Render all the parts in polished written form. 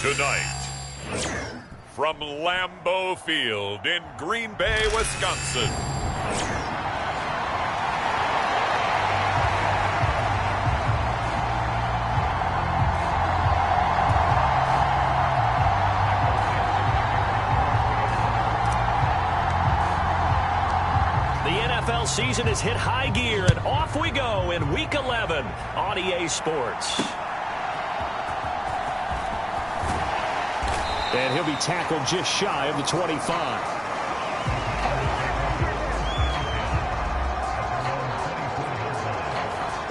Tonight, from Lambeau Field in Green Bay, Wisconsin. The NFL season has hit high gear, and off we go in Week 11 on EA Sports. And he'll be tackled just shy of the 25.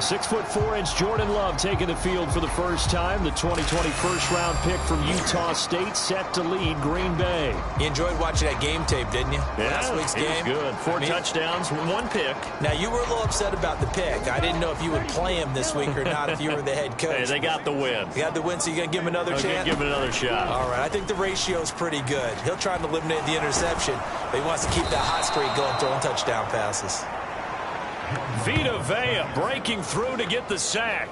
6'4" Jordan Love taking the field for the first time. The 2020 first-round pick from Utah State set to lead Green Bay. You enjoyed watching that game tape, didn't you? Yeah, Last week's game. Was good. Four touchdowns, one pick. Now, you were a little upset about the pick. I didn't know if you would play him this week or not if you were the head coach. Hey, they got the win. You got the win, so you're going to give him another chance? Give him another shot. All right. I think the ratio is pretty good. He'll try to eliminate the interception, but he wants to keep that hot streak going, throwing touchdown passes. Vita Vea breaking through to get the sack.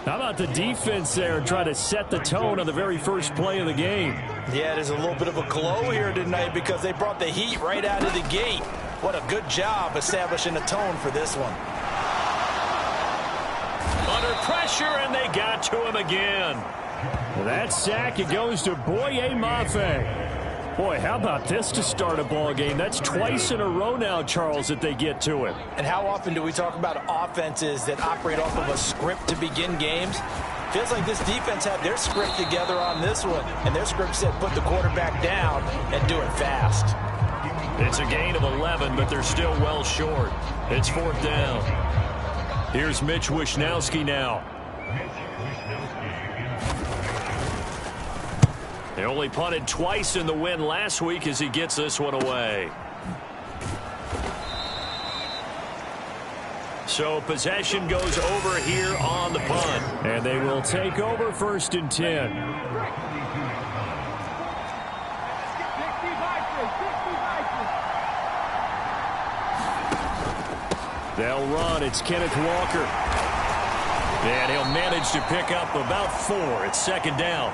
How about the defense there trying to set the tone on the very first play of the game? Yeah, there's a little bit of a glow here tonight because they brought the heat right out of the gate. What a good job establishing a tone for this one. Under pressure, and they got to him again. That sack, it goes to Boye Mafe. Boy, how about this to start a ball game? That's twice in a row now, Charles, that they get to him. And how often do we talk about offenses that operate off of a script to begin games? Feels like this defense had their script together on this one, and their script said put the quarterback down and do it fast. It's a gain of 11, but they're still well short. It's fourth down. Here's Mitch Wishnowsky now. They only punted twice in the win last week as he gets this one away. So possession goes over here on the punt. And they will take over 1st and 10. They'll run. It's Kenneth Walker. And he'll manage to pick up about 4. It's second down.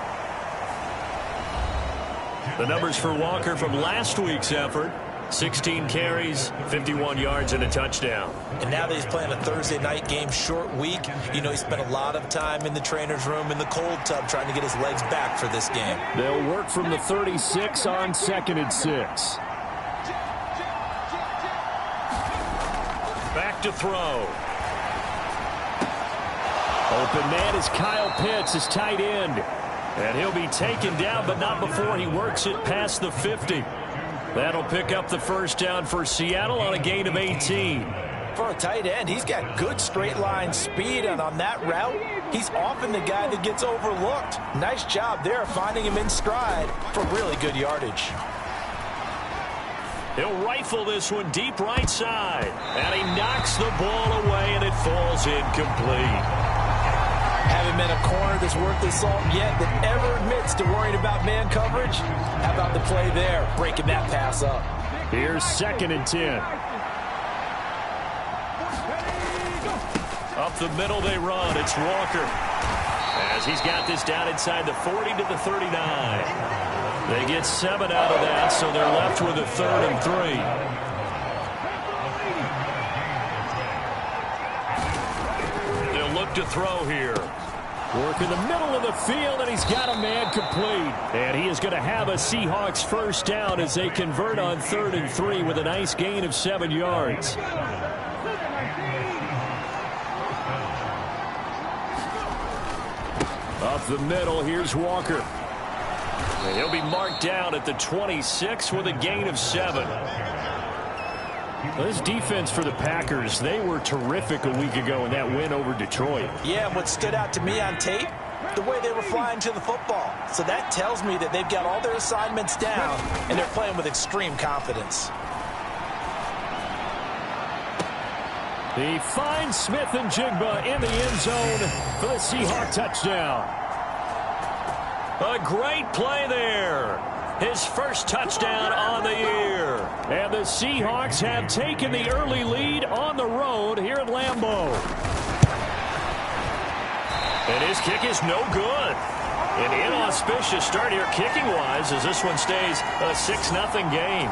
The numbers for Walker from last week's effort: 16 carries, 51 yards, and a touchdown. And now that he's playing a Thursday night game, short week, you know, he spent a lot of time in the trainer's room in the cold tub trying to get his legs back for this game. They'll work from the 36 on 2nd and 6. Back to throw. Open man is Kyle Pitts, his tight end. And he'll be taken down, but not before he works it past the 50. That'll pick up the first down for Seattle on a gain of 18. For a tight end, he's got good straight line speed, and on that route, he's often the guy that gets overlooked. Nice job there finding him in stride for really good yardage. He'll rifle this one deep right side, and he knocks the ball away, and it falls incomplete. Haven't met a corner that's worth the salt yet that ever admits to worrying about man coverage. How about the play there, breaking that pass up? Here's 2nd and 10. Up the middle they run. It's Walker, as he's got this down inside the 40 to the 39. They get 7 out of that, so they're left with a 3rd and 3. They'll look to throw here. Work in the middle of the field, and he's got a man complete. And he is going to have a Seahawks first down as they convert on 3rd and 3 with a nice gain of 7 yards. Up the middle, here's Walker. And he'll be marked down at the 26 with a gain of 7. This defense for the Packers, they were terrific a week ago in that win over Detroit. Yeah, and what stood out to me on tape, the way they were flying to the football. So that tells me that they've got all their assignments down, and they're playing with extreme confidence. He finds Smith and Jigba in the end zone for the Seahawk touchdown. A great play there. His first touchdown on the year. And the Seahawks have taken the early lead on the road here at Lambeau. And his kick is no good. An inauspicious start here kicking-wise as this one stays a 6-0 game.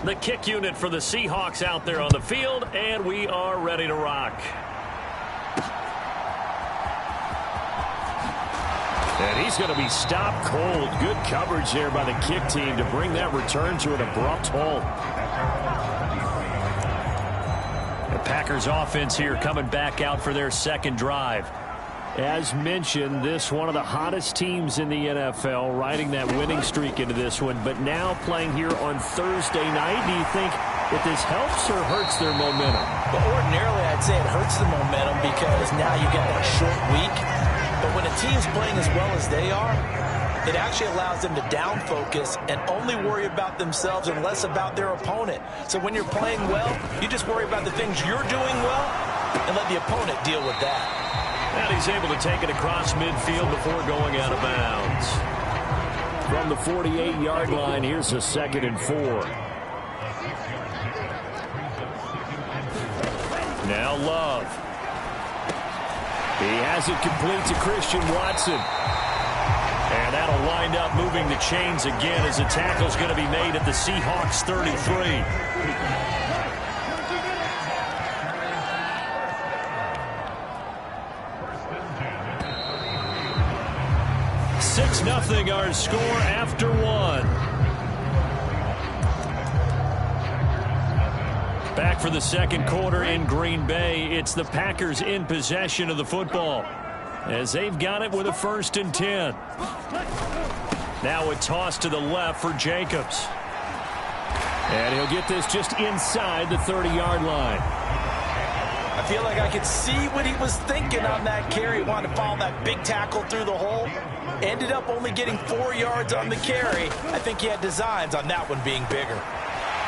The kick unit for the Seahawks out there on the field, and we are ready to rock. And he's going to be stopped cold. Good coverage there by the kick team to bring that return to an abrupt halt. The Packers offense here coming back out for their second drive. As mentioned, this one of the hottest teams in the NFL, riding that winning streak into this one, but now playing here on Thursday night. Do you think that this helps or hurts their momentum? Well, ordinarily, I'd say it hurts the momentum because now you got that short week. But when a team's playing as well as they are, it actually allows them to down focus and only worry about themselves and less about their opponent. So when you're playing well, you just worry about the things you're doing well and let the opponent deal with that. And he's able to take it across midfield before going out of bounds. From the 48-yard line, here's a 2nd and 4. Now Love. He has it complete to Christian Watson. And that'll wind up moving the chains again as the tackle's going to be made at the Seahawks 33. 6-0 our score after one. Back for the second quarter in Green Bay. It's the Packers in possession of the football as they've got it with a 1st and 10. Now a toss to the left for Jacobs. And he'll get this just inside the 30-yard line. I feel like I could see what he was thinking on that carry. He wanted to follow that big tackle through the hole. Ended up only getting 4 yards on the carry. I think he had designs on that one being bigger.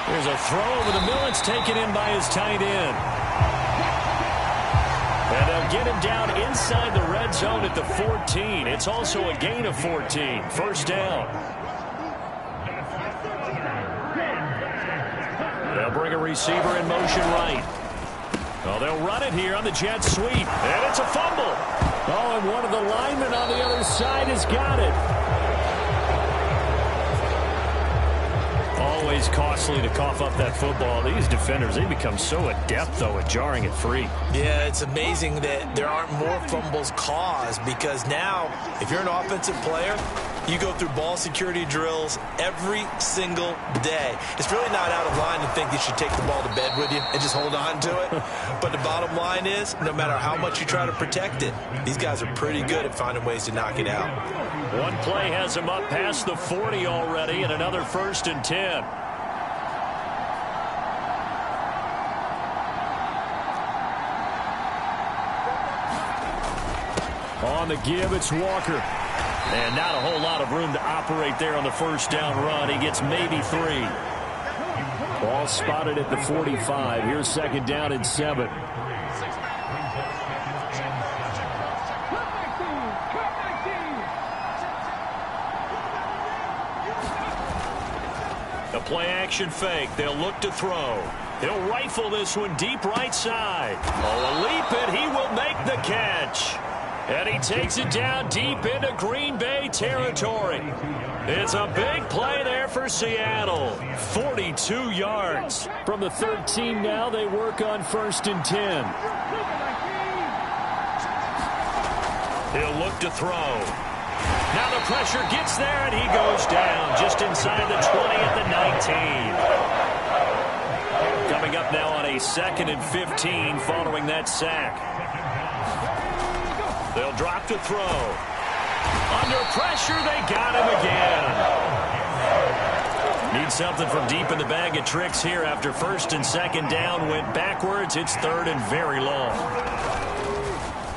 There's a throw over the middle. It's taken in by his tight end. And they'll get him down inside the red zone at the 14. It's also a gain of 14. First down. bring a receiver in motion right. Oh, they'll run it here on the jet sweep. And it's a fumble. Oh, and one of the linemen on the other side has got it. Always costly to cough up that football. These defenders, they become so adept, though, at jarring it free. Yeah, it's amazing that there aren't more fumbles caused, because now, if you're an offensive player, you go through ball security drills every single day. It's really not out of line to think you should take the ball to bed with you and just hold on to it. But the bottom line is, no matter how much you try to protect it, these guys are pretty good at finding ways to knock it out. One play has him up past the 40 already, and another 1st and 10. On the give, it's Walker. And not a whole lot of room to operate there on the 1st down run. He gets maybe 3. Ball spotted at the 45. Here's 2nd down and 7. A play-action fake. They'll look to throw. He'll rifle this one deep right side. Oh, a leap, and he will make the catch. And he takes it down deep into Green Bay territory. It's a big play there for Seattle. 42 yards. From the 13 now, they work on 1st and 10. He'll look to throw. Now the pressure gets there, and he goes down just inside the 20 at the 19. Coming up now on a 2nd and 15 following that sack. They'll drop to throw. Under pressure, they got him again. Need something from deep in the bag of tricks here after 1st and 2nd down. Went backwards. It's 3rd and very long.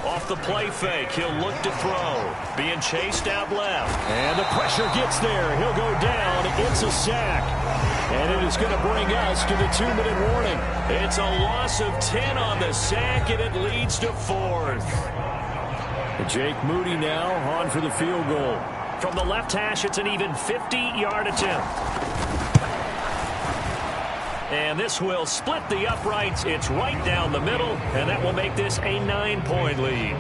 Off the play fake, he'll look to throw. Being chased out left. And the pressure gets there. He'll go down. It's a sack. And it is going to bring us to the 2-minute warning. It's a loss of 10 on the sack, and it leads to 4th. Jake Moody now on for the field goal. From the left hash, it's an even 50-yard attempt. And this will split the uprights. It's right down the middle, and that will make this a 9-point lead.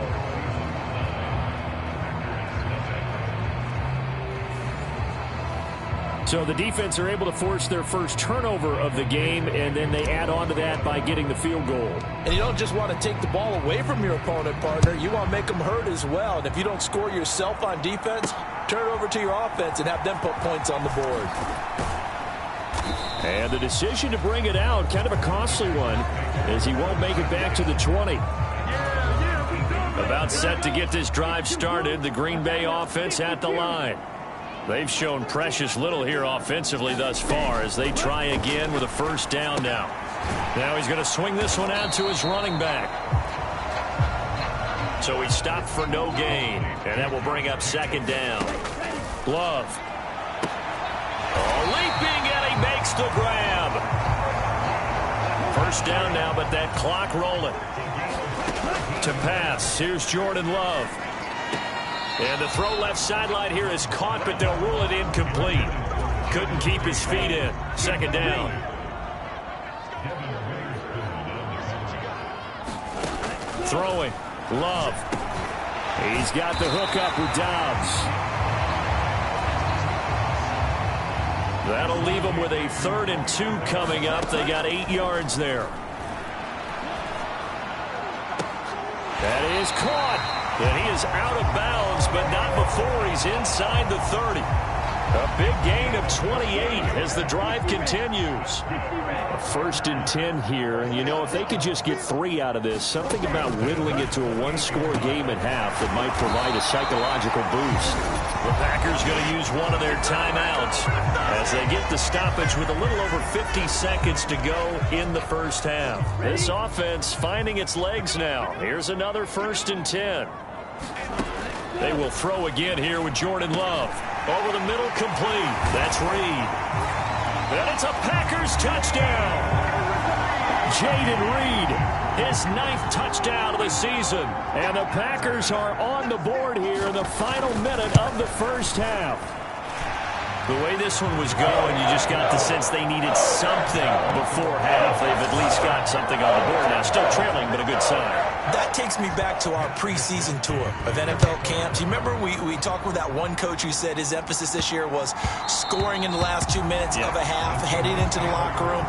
So the defense are able to force their first turnover of the game, and then they add on to that by getting the field goal. And you don't just want to take the ball away from your opponent, partner. You want to make them hurt as well. And if you don't score yourself on defense, turn it over to your offense and have them put points on the board. And the decision to bring it out, kind of a costly one, as he won't make it back to the 20. About set to get this drive started, the Green Bay offense at the line. They've shown precious little here offensively thus far as they try again with a 1st down now. Now he's going to swing this one out to his running back. So he stopped for no gain, and that will bring up 2nd down. Love. Oh, leaping, and he makes the grab. 1st down now, but that clock rolling. To pass, here's Jordan Love. And the throw left sideline here is caught, but they'll rule it incomplete. Couldn't keep his feet in. 2nd down. Throwing. Love. He's got the hook up with Dobbs. That'll leave him with a 3rd and 2 coming up. They got 8 yards there. That is caught. And he is out of bounds, but not before he's inside the 30. A big gain of 28 as the drive continues. A 1st and 10 here. And, you know, if they could just get 3 out of this, something about whittling it to a 1-score game at half that might provide a psychological boost. The Packers going to use one of their timeouts as they get the stoppage with a little over 50 seconds to go in the 1st half. This offense finding its legs now. Here's another 1st and 10. They will throw again here with Jordan Love. Over the middle, complete. That's Reed. And it's a Packers touchdown. Jaden Reed, his 9th touchdown of the season. And the Packers are on the board here in the final minute of the 1st half. The way this one was going, you just got the sense they needed something before half. They've at least got something on the board now. Still trailing, but a good sign. That takes me back to our preseason tour of NFL camps. You remember we talked with that one coach who said his emphasis this year was scoring in the last 2 minutes of a half, heading into the locker room.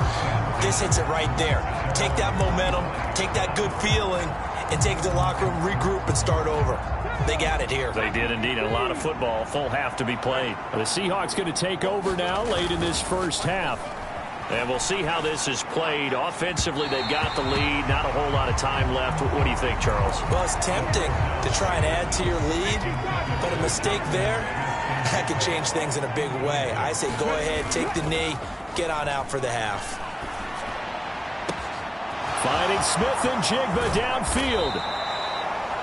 This hits it right there. Take that momentum, take that good feeling, and take it to the locker room, regroup, and start over. They got it here. They did indeed. A lot of football, full half to be played. The Seahawks going to take over now late in this first half. And we'll see how this is played. Offensively, they've got the lead. Not a whole lot of time left. What do you think, Charles? Well, it's tempting to try and add to your lead, but a mistake there, that could change things in a big way. I say go ahead, take the knee, get on out for the half. Finding Smith and Jigba downfield.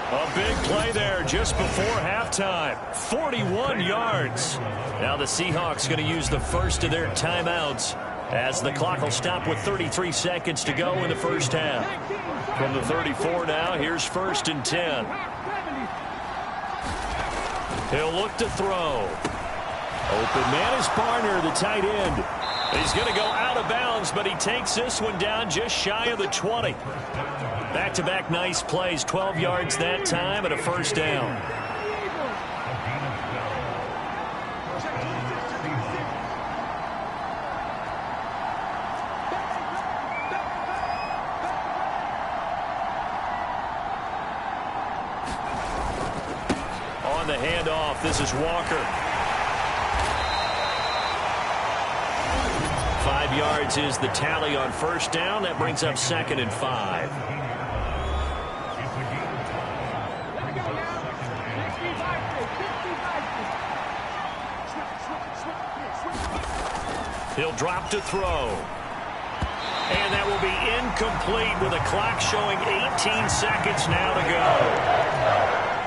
A big play there just before halftime. 41 yards. Now the Seahawks going to use the first of their timeouts as the clock will stop with 33 seconds to go in the first half. From the 34 now, here's 1st and 10. He'll look to throw. Open man is Barner, the tight end. He's going to go out of bounds, but he takes this one down just shy of the 20. Back-to-back nice plays, 12 yards that time and a first down. On the handoff, this is Walker. 5 yards is the tally on first down. That brings up 2nd and 5. He'll drop to throw. And that will be incomplete with a clock showing 18 seconds now to go.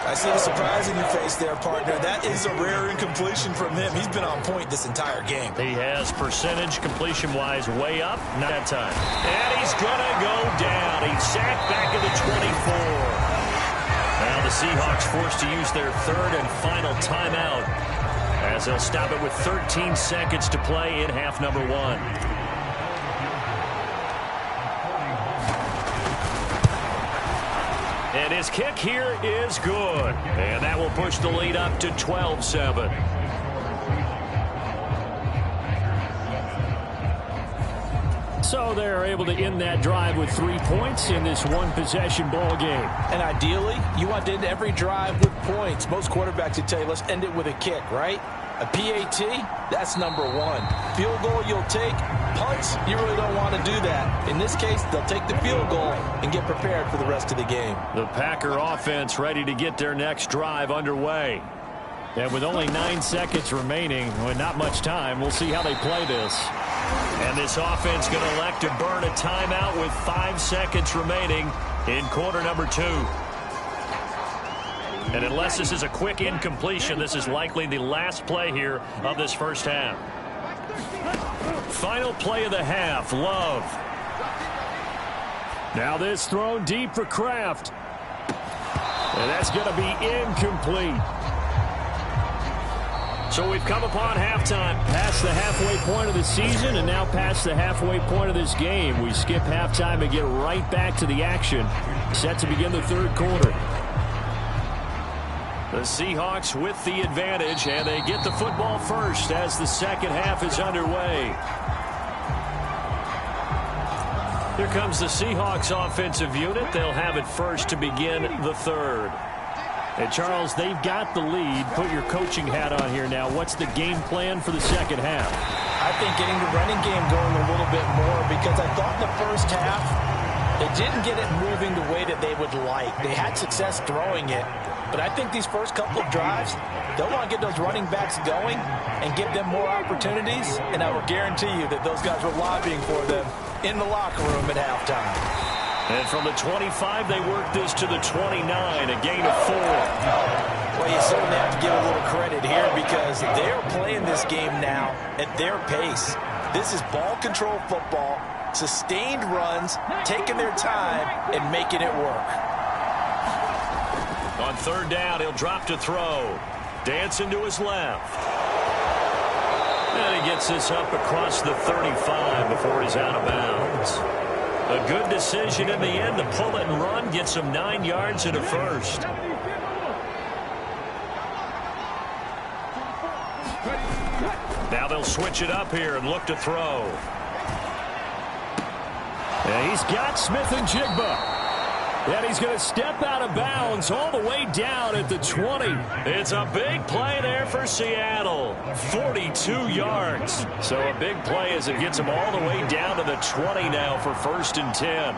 I see the surprise in your face there, partner. That is a rare incompletion from him. He's been on point this entire game. He has percentage completion-wise way up. Not that time. And he's going to go down. He's sacked back at the 24. Now the Seahawks forced to use their 3rd and final timeout, as they'll stop it with 13 seconds to play in half number 1. And his kick here is good. And that will push the lead up to 12-7. So they're able to end that drive with 3 points in this one-possession ball game. And ideally, you want to end every drive with points. Most quarterbacks would tell you, let's end it with a kick, right? A PAT, that's number 1. Field goal you'll take. Punts, you really don't want to do that. In this case, they'll take the field goal and get prepared for the rest of the game. The Packer offense ready to get their next drive underway. And with only 9 seconds remaining, with not much time, we'll see how they play this. And this offense going to elect to burn a timeout with 5 seconds remaining in quarter number 2. And unless this is a quick incompletion, this is likely the last play here of this first half. Final play of the half, Love. Now this thrown deep for Kraft. And that's going to be incomplete. So we've come upon halftime, past the halfway point of the season, and now past the halfway point of this game. We skip halftime and get right back to the action, set to begin the 3rd quarter. The Seahawks with the advantage, and they get the football first as the second half is underway. Here comes the Seahawks offensive unit. They'll have it first to begin the 3rd. And Charles, they've got the lead. Put your coaching hat on here now. What's the game plan for the second half? I think getting the running game going a little bit more, because I thought in the first half they didn't get it moving the way that they would like. They had success throwing it. But I think these first couple of drives, they'll want to get those running backs going and give them more opportunities. And I will guarantee you that those guys were lobbying for them in the locker room at halftime. And from the 25, they work this to the 29, a gain of 4. Well, you certainly have to give a little credit here, because they're playing this game now at their pace. This is ball control football, sustained runs, taking their time, and making it work. On 3rd down, he'll drop to throw. Dancing to his left. And he gets this up across the 35 before he's out of bounds. A good decision in the end to pull it and run, get some 9 yards and a first. Now they'll switch it up here and look to throw. And he's got Smith-Njigba. And he's going to step out of bounds all the way down at the 20. It's a big play there for Seattle. 42 yards. So a big play as it gets him all the way down to the 20 now for 1st and 10.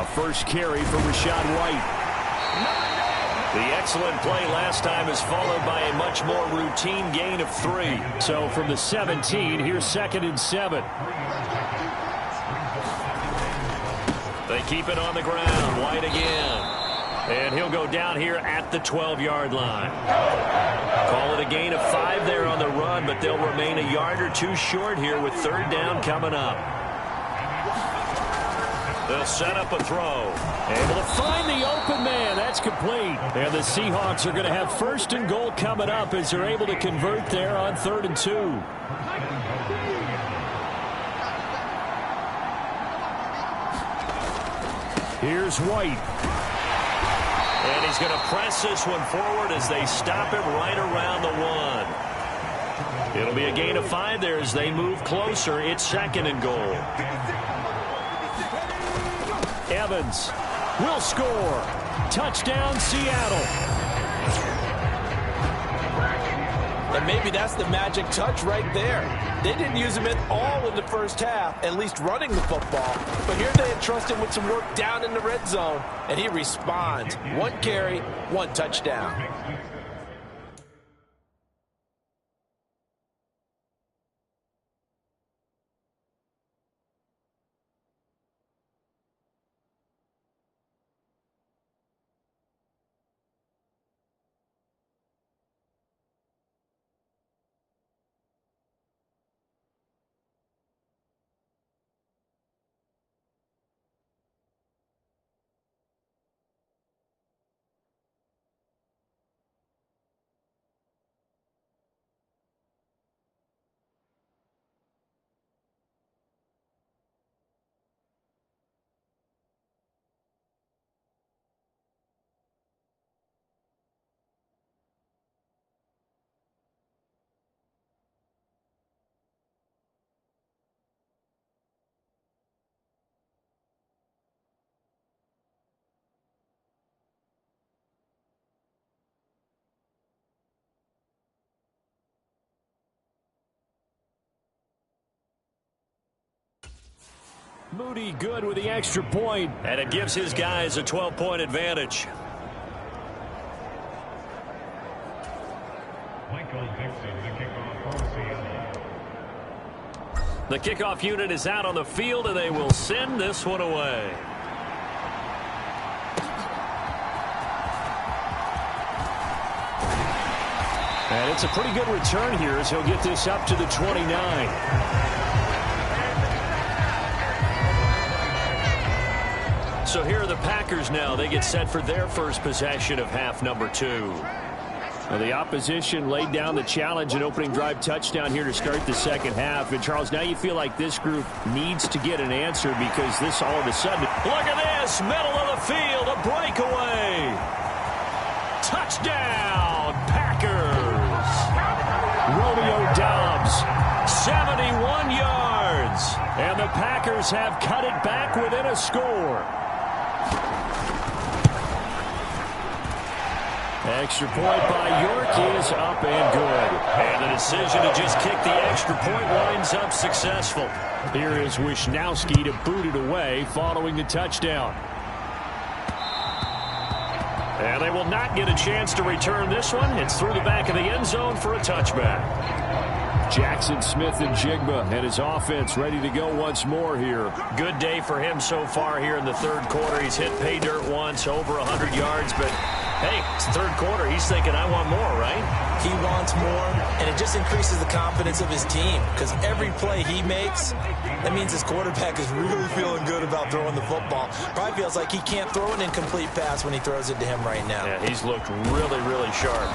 A first carry for Rachaad White. The excellent play last time is followed by a much more routine gain of 3. So from the 17, here's 2nd and 7. They keep it on the ground. White again. And he'll go down here at the 12-yard line. Call it a gain of 5 there on the run, but they'll remain a yard or 2 short here with 3rd down coming up. They'll set up a throw. Able to find the open man. That's complete. And the Seahawks are going to have 1st and goal coming up as they're able to convert there on 3rd and 2. Here's White. And he's going to press this one forward as they stop him right around the 1. It'll be a gain of 5 there as they move closer. It's 2nd and goal. Evans will score. Touchdown, Seattle. And maybe that's the magic touch right there. They didn't use him at all in the first half, at least running the football. But here they entrust him with some work down in the red zone, and he responds. 1 carry, 1 touchdown. Moody good with the extra point, and it gives his guys a 12-point advantage. The kickoff unit is out on the field, and they will send this one away. And it's a pretty good return here as he'll get this up to the 29. So here are the Packers now. They get set for their first possession of half number 2. Well, the opposition laid down the challenge and opening drive touchdown here to start the second half. And, Charles, now you feel like this group needs to get an answer because this all of a sudden. Look at this. Middle of the field. A breakaway. Touchdown, Packers. Romeo Doubs, 71 yards. And the Packers have cut it back within a score. Extra point by York is up and good. And the decision to just kick the extra point winds up successful. Here is Wisnowski to boot it away following the touchdown. And they will not get a chance to return this one. It's through the back of the end zone for a touchback. Jackson Smith-Njigba and his offense ready to go once more here. Good day for him so far here in the third quarter. He's hit pay dirt once, over 100 yards, but hey, it's the third quarter. He's thinking, I want more, right? He wants more, and it just increases the confidence of his team because every play he makes, that means his quarterback is really feeling good about throwing the football. Probably feels like he can't throw an incomplete pass when he throws it to him right now. Yeah, he's looked really, really sharp.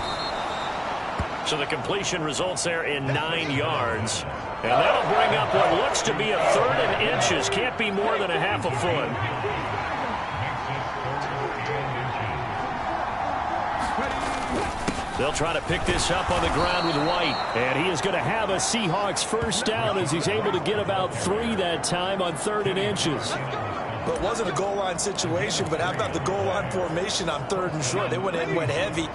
So the completion results there in 9 yards. And that'll bring up what looks to be a 3rd and inches. Can't be more than a half a foot. They'll try to pick this up on the ground with White. And he is going to have a Seahawks first down as he's able to get about 3 that time on 3rd and inches. Well, it wasn't a goal line situation, but how about the goal line formation on 3rd and short? They went in, went heavy.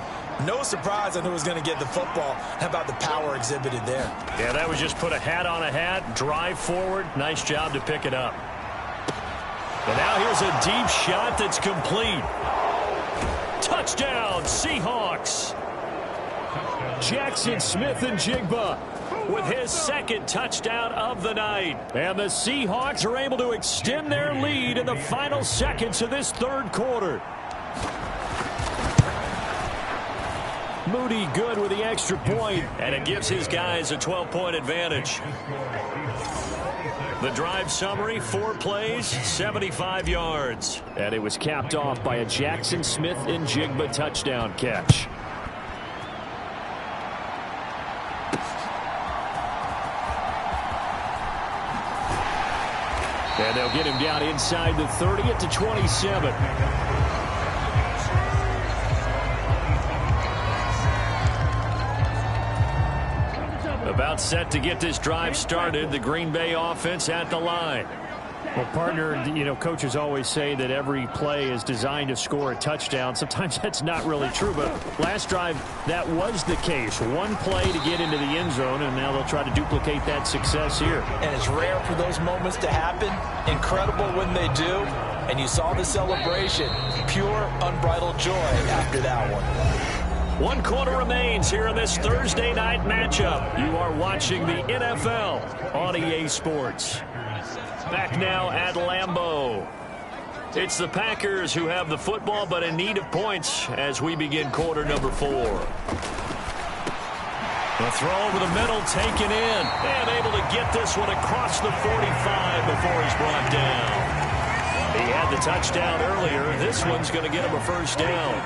No surprise on who was going to get the football. How about the power exhibited there? Yeah, that was just put a hat on a hat, drive forward. Nice job to pick it up. And now here's a deep shot that's complete. Touchdown, Seahawks. Jackson Smith-Njigba with his 2nd touchdown of the night. And the Seahawks are able to extend their lead in the final seconds of this 3rd quarter. Moody good with the extra point, and it gives his guys a 12-point advantage. The drive summary, 4 plays, 75 yards. And it was capped off by a Jackson Smith-Njigba touchdown catch. And they'll get him down inside the 30 at the 27. About set to get this drive started. The Green Bay offense at the line. Well, partner, you know, coaches always say that every play is designed to score a touchdown. Sometimes that's not really true, but last drive, that was the case. 1 play to get into the end zone, and now they'll try to duplicate that success here. And it's rare for those moments to happen. Incredible when they do. And you saw the celebration. Pure, unbridled joy after that one. 1 quarter remains here in this Thursday night matchup. You are watching the NFL on EA Sports. Back now at Lambeau. It's the Packers who have the football, but in need of points as we begin quarter number 4. The throw over the middle, taken in, and able to get this one across the 45 before he's brought down. He had the touchdown earlier. This one's going to get him a first down.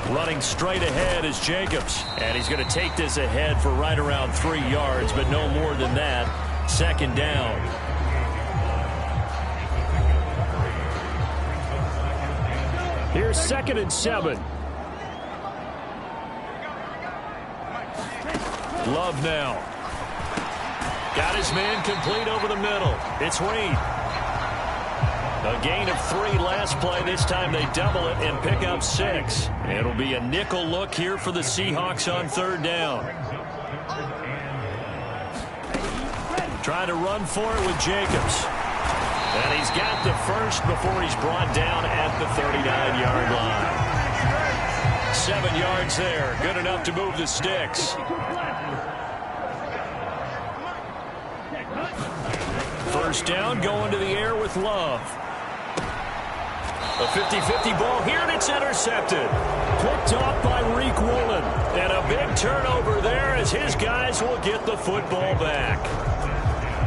Running straight ahead is Jacobs. And he's going to take this ahead for right around 3 yards, but no more than that. 2nd down. Here's 2nd and 7. Love now. Got his man complete over the middle. It's Reed. A gain of 3 last play. This time they double it and pick up 6. It'll be a nickel look here for the Seahawks on 3rd down. Trying to run for it with Jacobs. And he's got the first before he's brought down at the 39-yard line. 7 yards there. Good enough to move the sticks. First down, going to the air with Love. A 50-50 ball here, and it's intercepted. Picked off by Reek Woolen. And a big turnover there as his guys will get the football back.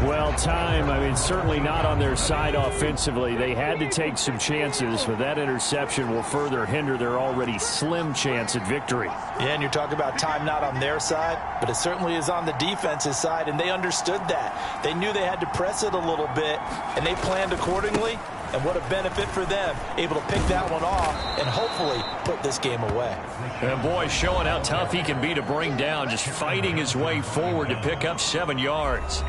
Well, time, I mean, certainly not on their side offensively. They had to take some chances, but that interception will further hinder their already slim chance at victory. Yeah, and you're talking about time not on their side, but it certainly is on the defense's side, and they understood that. They knew they had to press it a little bit, and they planned accordingly. And what a benefit for them, able to pick that one off and hopefully put this game away. And boy, showing how tough he can be to bring down, just fighting his way forward to pick up 7 yards.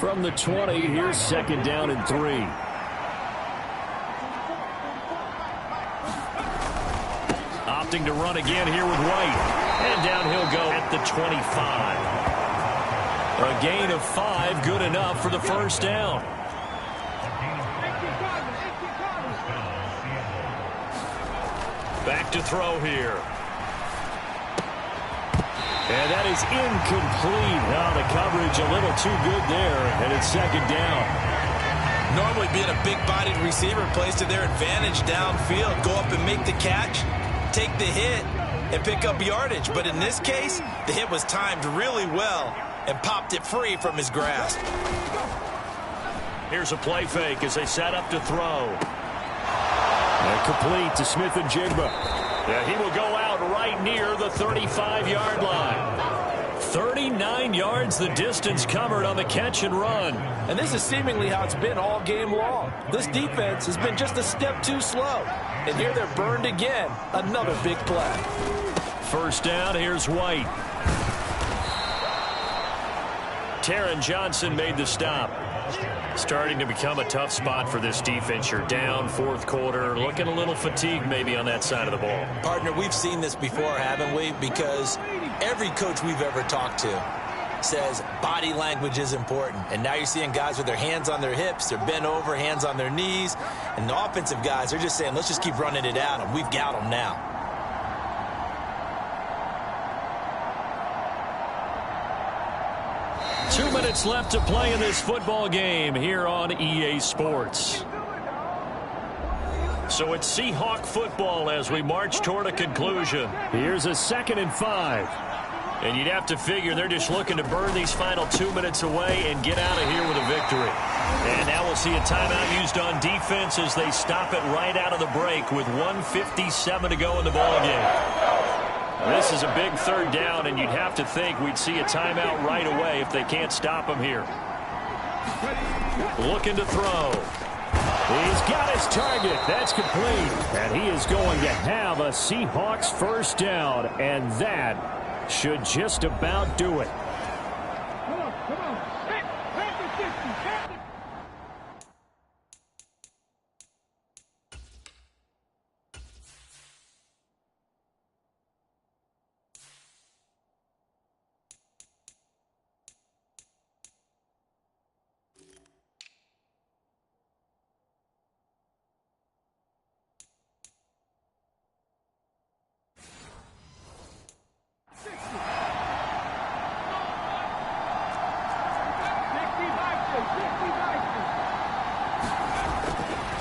From the 20, here's 2nd down and 3. Opting to run again here with White. And down he'll go at the 25. A gain of 5, good enough for the first down. Back to throw here. And that is incomplete. Now the coverage a little too good there, and it's 2nd down. Normally being a big-bodied receiver plays to their advantage downfield. Go up and make the catch, take the hit, and pick up yardage. But in this case, the hit was timed really well and popped it free from his grasp. Here's a play fake as they set up to throw. And complete to Smith-Njigba. Yeah, he will go out right near the 35-yard line. 39 yards the distance covered on the catch and run. And this is seemingly how it's been all game long. This defense has been just a step too slow. And here they're burned again. Another big play. First down, here's White. Taron Johnson made the stop. Starting to become a tough spot for this defense. You're down fourth quarter, looking a little fatigued maybe on that side of the ball. Partner, we've seen this before, haven't we? Because every coach we've ever talked to says body language is important. And now you're seeing guys with their hands on their hips, they're bent over, hands on their knees. And the offensive guys, they're just saying, let's just keep running it at them. We've got them now. Two minutes left to play in this football game here on EA Sports. So it's Seahawk football as we march toward a conclusion. Here's a 2nd and 5. And you'd have to figure they're just looking to burn these final 2 minutes away and get out of here with a victory. And now we'll see a timeout used on defense as they stop it right out of the break with 1:57 to go in the ballgame. This is a big third down, and you'd have to think we'd see a timeout right away if they can't stop him here. Looking to throw. He's got his target. That's complete. And he is going to have a Seahawks first down, and that should just about do it.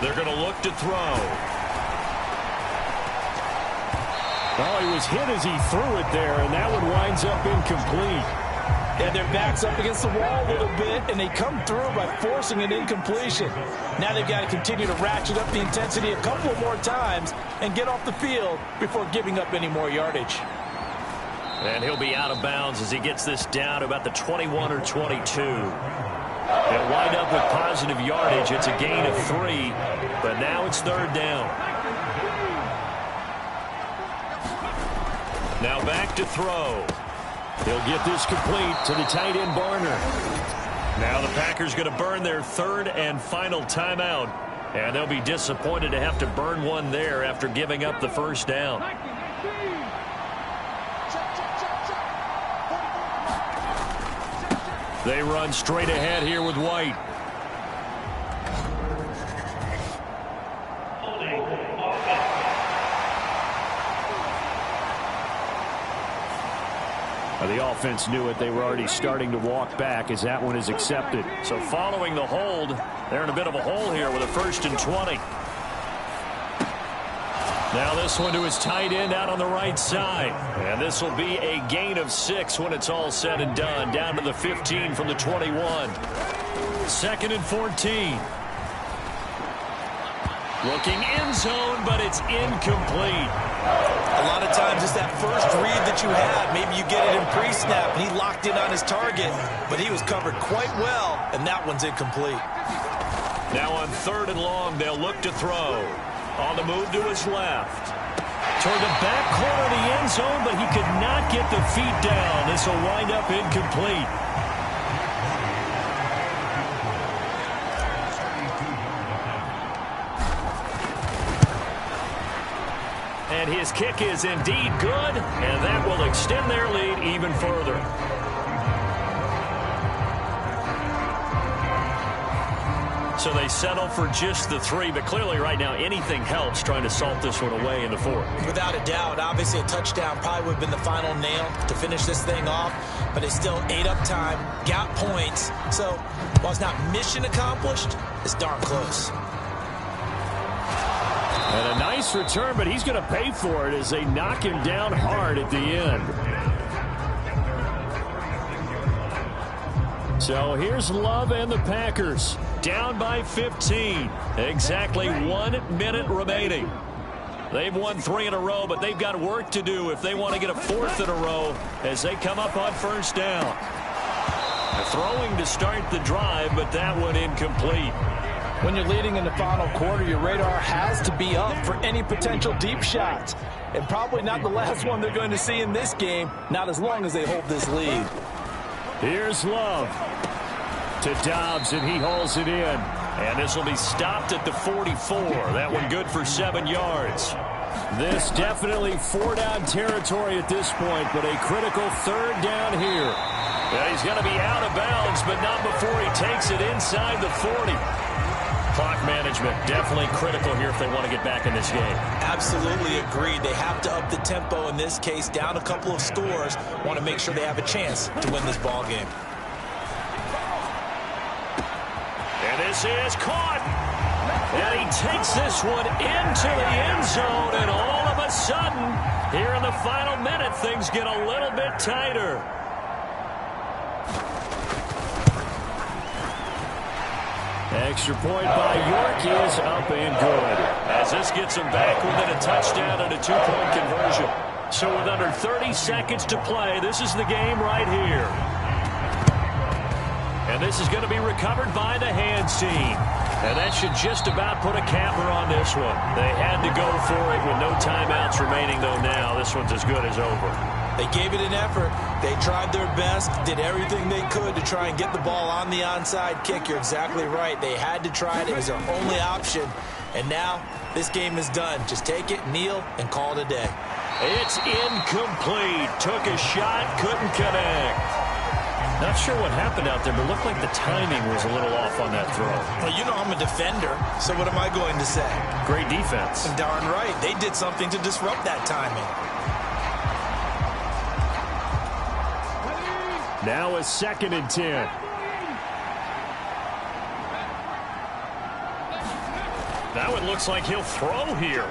They're going to look to throw. Oh, he was hit as he threw it there, and that one winds up incomplete. And their back's up against the wall a little bit, and they come through by forcing an incompletion. Now they've got to continue to ratchet up the intensity a couple more times and get off the field before giving up any more yardage. And he'll be out of bounds as he gets this down to about the 21 or 22. They'll wind up with positive yardage. It's a gain of 3, but now it's third down. Now back to throw. He'll get this complete to the tight end Barner. Now the Packers going to burn their third and final timeout, and they'll be disappointed to have to burn one there after giving up the first down. They run straight ahead here with White. The offense knew it. They were already starting to walk back as that one is accepted. So following the hold, they're in a bit of a hole here with a 1st and 20. Now this one to his tight end out on the right side. And this will be a gain of 6 when it's all said and done. Down to the 15 from the 21. 2nd and 14. Looking end zone, but it's incomplete. A lot of times it's that first read that you have. Maybe you get it in pre-snap, and he locked in on his target, but he was covered quite well, and that one's incomplete. Now on 3rd and long, they'll look to throw. On the move to his left. Toward the back corner of the end zone, but he could not get the feet down. This will wind up incomplete. And his kick is indeed good, and that will extend their lead even further. So they settle for just the 3, but clearly right now anything helps trying to salt this one away in the 4th. Without a doubt, obviously a touchdown probably would have been the final nail to finish this thing off, but it's still ate up time, got points. So while it's not mission accomplished, it's darn close. And a nice return, but he's going to pay for it as they knock him down hard at the end. So here's Love and the Packers. down by 15. Exactly 1 minute remaining. They've won 3 in a row, but they've got work to do if they want to get a 4th in a row as they come up on first down. Throwing to start the drive, but that one incomplete. When you're leading in the final quarter, your radar has to be up for any potential deep shots. And probably not the last one they're going to see in this game, not as long as they hold this lead. Here's Love to Dobbs, and he hauls it in. And this will be stopped at the 44. That one good for 7 yards. This definitely 4-down territory at this point, but a critical 3rd down here. Yeah, he's going to be out of bounds, but not before he takes it inside the 40. Clock management definitely critical here if they want to get back in this game. Absolutely agreed. They have to up the tempo in this case, down a couple of scores. Want to make sure they have a chance to win this ball game. And this is caught. And he takes this one into the end zone, and all of a sudden, here in the final minute, things get a little bit tighter. Extra point by York is up and good, as this gets them back within a touchdown and a 2-point conversion. So with under 30 seconds to play, this is the game right here. And this is going to be recovered by the hands team. And that should just about put a capper on this one. They had to go for it with no timeouts remaining, though now this one's as good as over. They gave it an effort. They tried their best, did everything they could to try and get the ball on the onside kick. You're exactly right. They had to try it. It was their only option. And now this game is done. Just take it, kneel, and call it a day. It's incomplete. Took a shot, couldn't connect. Not sure what happened out there, but looked like the timing was a little off on that throw. Well, you know I'm a defender, so what am I going to say? Great defense. And darn right. They did something to disrupt that timing. Now a 2nd and 10. That one looks like he'll throw here.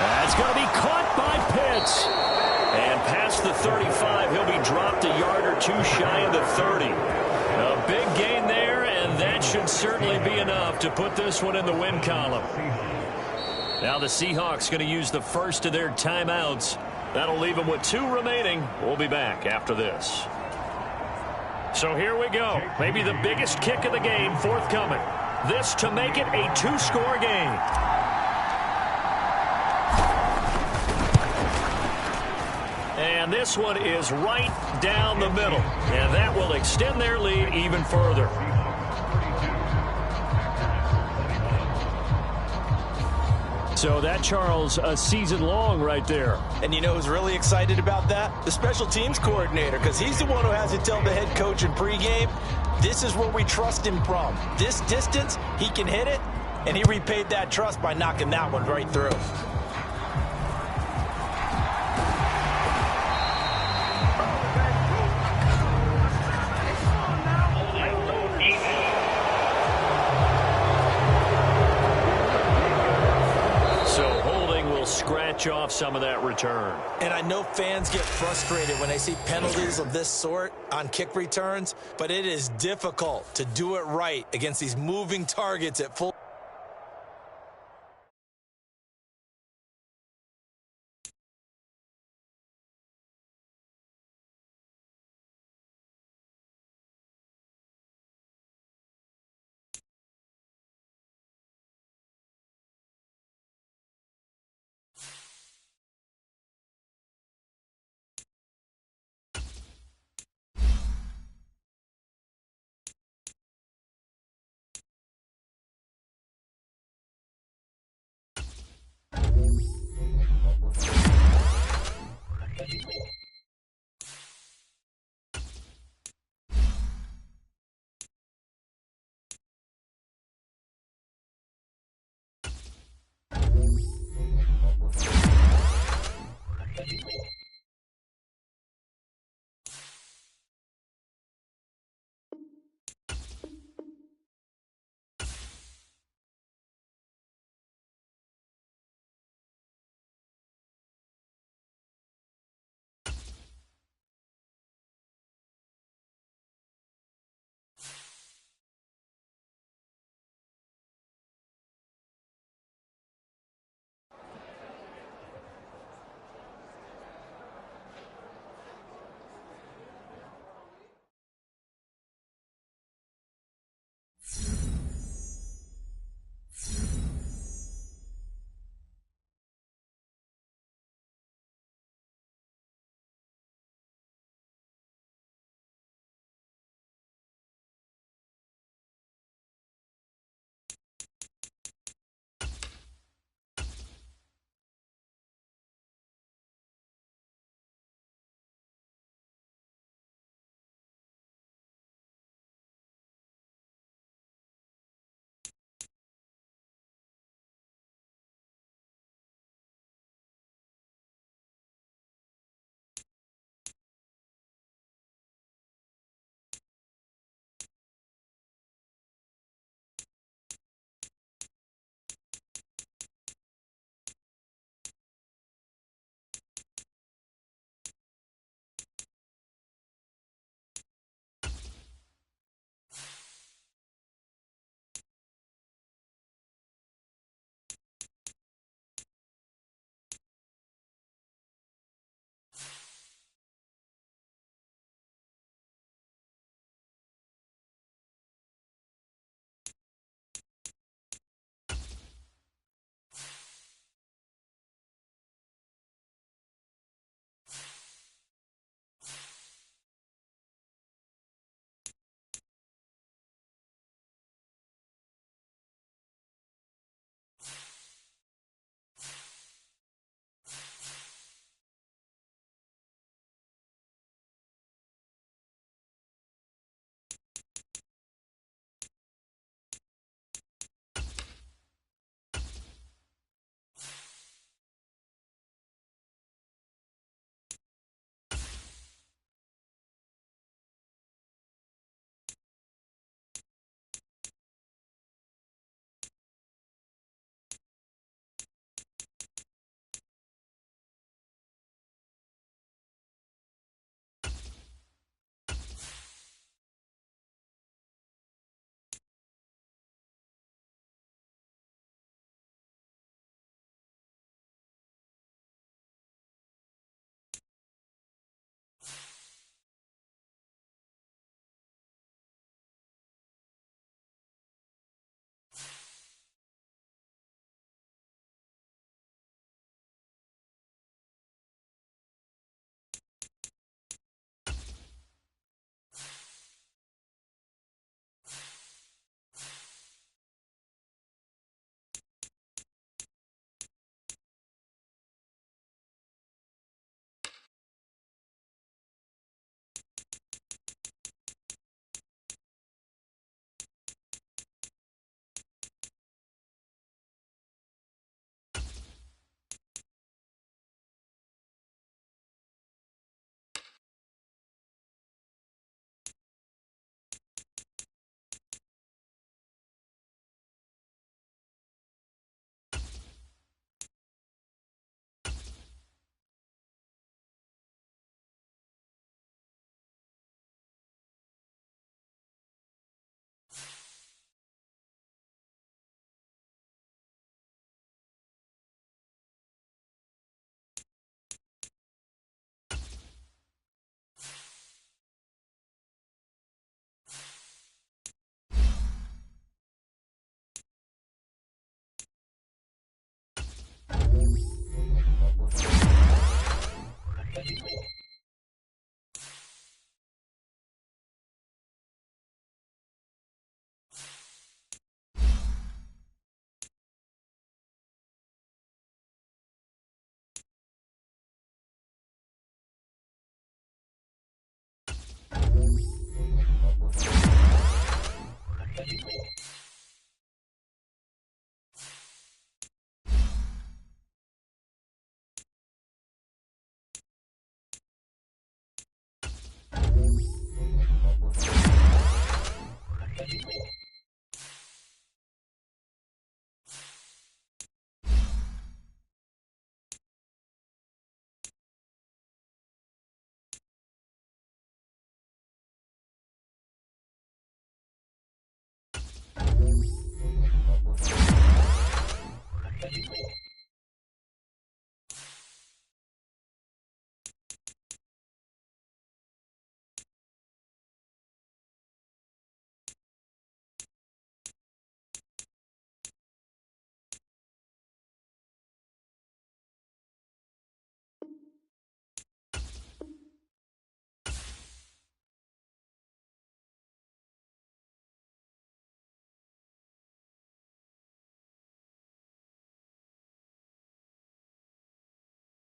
That's going to be caught by Pitts. And past the 35, he'll be dropped a yard or 2 shy of the 30. A big gain there, and that should certainly be enough to put this one in the win column. Now the Seahawks going to use the first of their timeouts. That'll leave them with 2 remaining. We'll be back after this. So here we go. Maybe the biggest kick of the game forthcoming. This to make it a 2-score game. And this one is right down the middle. And that will extend their lead even further. So that, Charles, a season long right there. And you know who's really excited about that? The special teams coordinator, because he's the one who has to tell the head coach in pregame, this is where we trust him from. This distance, he can hit it, and he repaid that trust by knocking that one right through. Scratch off some of that return. And I know fans get frustrated when they see penalties of this sort on kick returns, but it is difficult to do it right against these moving targets at full.